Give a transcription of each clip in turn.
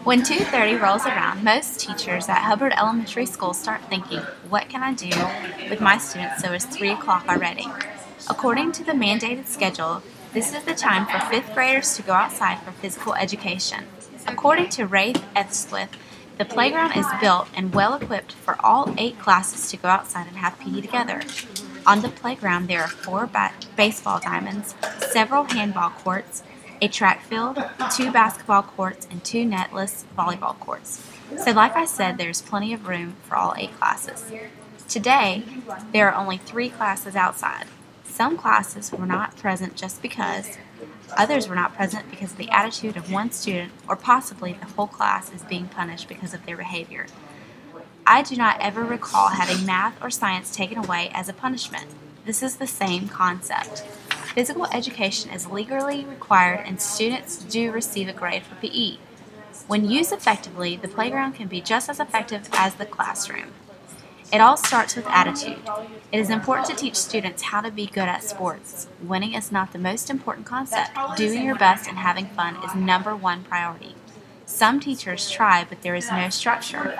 When 2:30 rolls around, most teachers at Hubbard Elementary School start thinking, what can I do with my students so it's 3 o'clock already? According to the mandated schedule, this is the time for 5th graders to go outside for physical education. According to Rafe Esquith, the playground is built and well equipped for all 8 classes to go outside and have PE together. On the playground there are 4 baseball diamonds, several handball courts, a track field, 2 basketball courts, and 2 netless volleyball courts. So like I said, there's plenty of room for all 8 classes. Today, there are only 3 classes outside. Some classes were not present just because, others were not present because of the attitude of one student, or possibly the whole class is being punished because of their behavior. I do not ever recall having math or science taken away as a punishment. This is the same concept. Physical education is legally required and students do receive a grade for PE. When used effectively, the playground can be just as effective as the classroom. It all starts with attitude. It is important to teach students how to be good at sports. Winning is not the most important concept. Doing your best and having fun is #1 priority. Some teachers try, but there is no structure.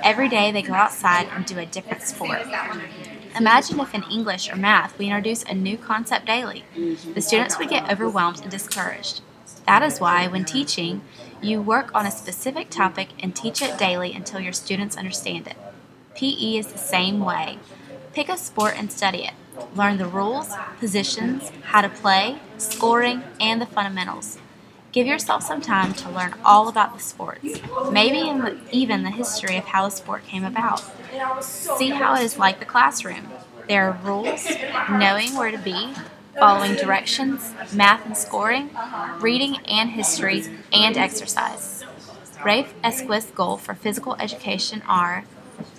Every day they go outside and do a different sport. Imagine if in English or math we introduce a new concept daily. The students would get overwhelmed and discouraged. That is why, when teaching, you work on a specific topic and teach it daily until your students understand it. PE is the same way. Pick a sport and study it. Learn the rules, positions, how to play, scoring, and the fundamentals. Give yourself some time to learn all about the sports, maybe even the history of how the sport came about. See how it is like the classroom. There are rules, knowing where to be, following directions, math and scoring, reading and history, and exercise. Rafe Esquith's goal for physical education are: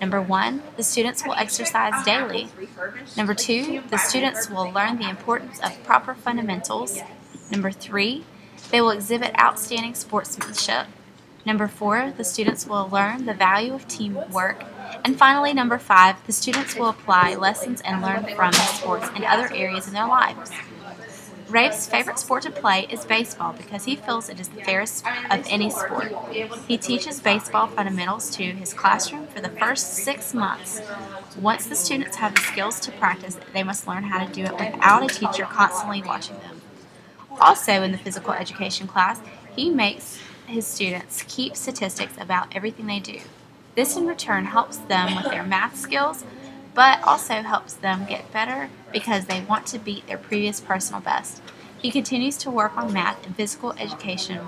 Number 1, the students will exercise daily. Number 2, the students will learn the importance of proper fundamentals. Number 3, they will exhibit outstanding sportsmanship. Number 4, the students will learn the value of teamwork. And finally, number 5, the students will apply lessons and learn from the sports in other areas in their lives. Rafe's favorite sport to play is baseball because he feels it is the fairest of any sport. He teaches baseball fundamentals to his classroom for the first 6 months. Once the students have the skills to practice, they must learn how to do it without a teacher constantly watching them. Also in the physical education class, he makes his students keep statistics about everything they do. This in return helps them with their math skills, but also helps them get better because they want to beat their previous personal best. He continues to work on math and physical education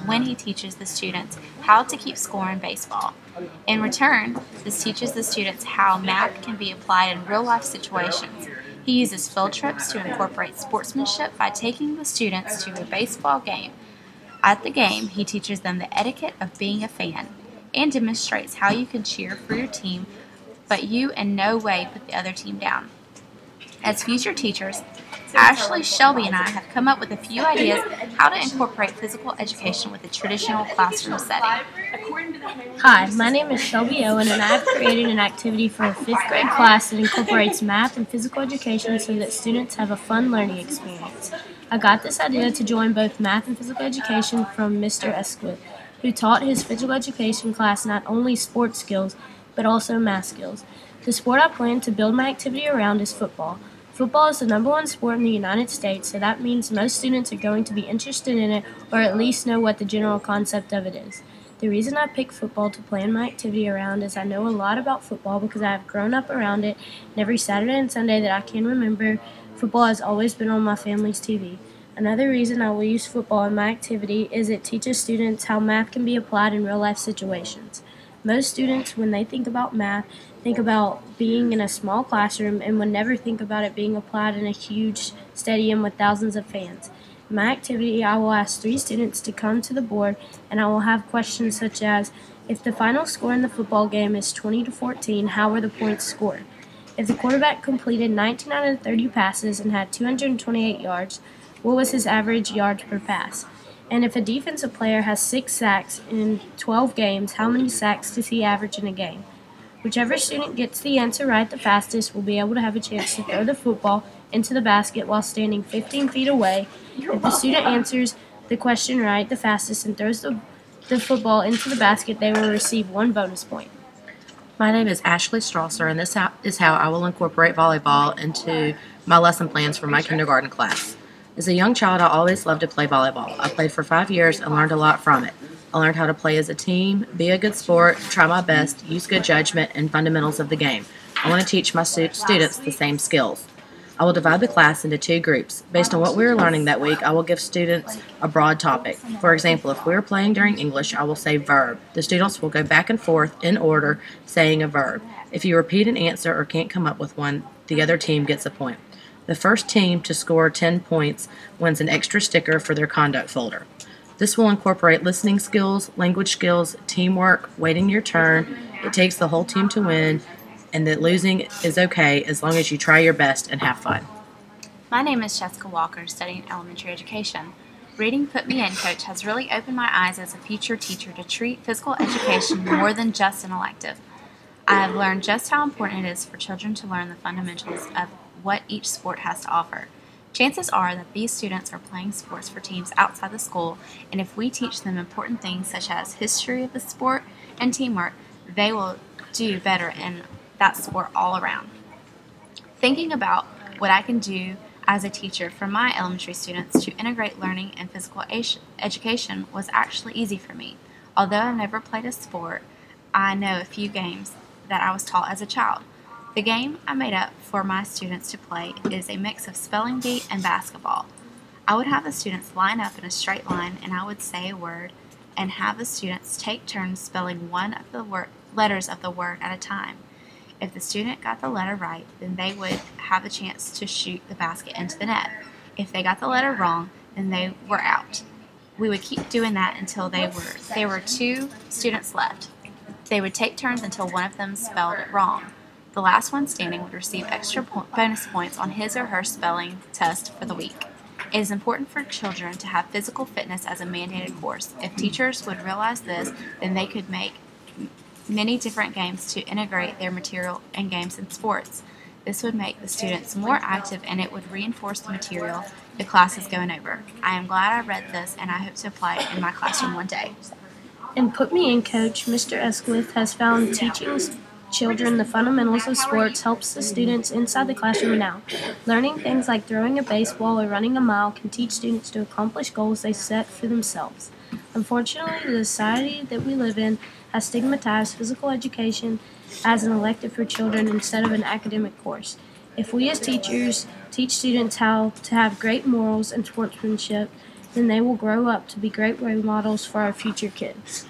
when he teaches the students how to keep score in baseball. In return, this teaches the students how math can be applied in real-life situations. He uses field trips to incorporate sportsmanship by taking the students to a baseball game. At the game, he teaches them the etiquette of being a fan and demonstrates how you can cheer for your team, but you in no way put the other team down. As future teachers, Ashley, Shelby, and I have come up with a few ideas how to incorporate physical education with a traditional classroom setting. Hi, my name is Shelby Owen, and I have created an activity for a 5th grade class that incorporates math and physical education so that students have a fun learning experience. I got this idea to join both math and physical education from Mr. Esquith, who taught his physical education class not only sports skills, but also math skills. The sport I plan to build my activity around is football. Football is the #1 sport in the United States, so that means most students are going to be interested in it or at least know what the general concept of it is. The reason I picked football to plan my activity around is I know a lot about football because I have grown up around it, and every Saturday and Sunday that I can remember, football has always been on my family's TV. Another reason I will use football in my activity is it teaches students how math can be applied in real-life situations. Most students, when they think about math, think about being in a small classroom and would never think about it being applied in a huge stadium with thousands of fans. In my activity, I will ask 3 students to come to the board, and I will have questions such as, if the final score in the football game is 20-14, how were the points scored? If the quarterback completed 19 out of 30 passes and had 228 yards, what was his average yards per pass? And if a defensive player has 6 sacks in 12 games, how many sacks does he average in a game? Whichever student gets the answer right the fastest will be able to have a chance to throw the football into the basket while standing 15 feet away. If the student answers the question right the fastest and throws the the football into the basket, they will receive 1 bonus point. My name is Ashley Strasser, and this is how I will incorporate volleyball into my lesson plans for my kindergarten class. As a young child, I always loved to play volleyball. I played for 5 years and learned a lot from it. I learned how to play as a team, be a good sport, try my best, use good judgment, and fundamentals of the game. I want to teach my students the same skills. I will divide the class into 2 groups. Based on what we are learning that week, I will give students a broad topic. For example, if we are playing during English, I will say verb. The students will go back and forth in order saying a verb. If you repeat an answer or can't come up with one, the other team gets a point. The first team to score 10 points wins an extra sticker for their conduct folder. This will incorporate listening skills, language skills, teamwork, waiting your turn. It takes the whole team to win, and that losing is okay as long as you try your best and have fun. My name is Jessica Walker, studying elementary education. Reading Put Me In, Coach has really opened my eyes as a future teacher to treat physical education more than just an elective. I have learned just how important it is for children to learn the fundamentals of what each sport has to offer. Chances are that these students are playing sports for teams outside the school, and if we teach them important things such as history of the sport and teamwork, they will do better in that sport all around. Thinking about what I can do as a teacher for my elementary students to integrate learning and physical education was actually easy for me. Although I've never played a sport, I know a few games that I was taught as a child. The game I made up for my students to play is a mix of spelling bee and basketball. I would have the students line up in a straight line, and I would say a word and have the students take turns spelling one of the letters of the word at a time. If the student got the letter right, then they would have a chance to shoot the basket into the net. If they got the letter wrong, then they were out. We would keep doing that until there were 2 students left. They would take turns until one of them spelled it wrong. The last one standing would receive extra bonus points on his or her spelling test for the week. It is important for children to have physical fitness as a mandated course. If teachers would realize this, then they could make many different games to integrate their material and games and sports. This would make the students more active, and it would reinforce the material the class is going over. I am glad I read this, and I hope to apply it in my classroom one day. In Put Me In, Coach, Mr. Esquith has found teaching children the fundamentals of sports helps the students inside the classroom now. Learning things like throwing a baseball or running a mile can teach students to accomplish goals they set for themselves. Unfortunately, the society that we live in has stigmatized physical education as an elective for children instead of an academic course. If we as teachers teach students how to have great morals and sportsmanship, then they will grow up to be great role models for our future kids.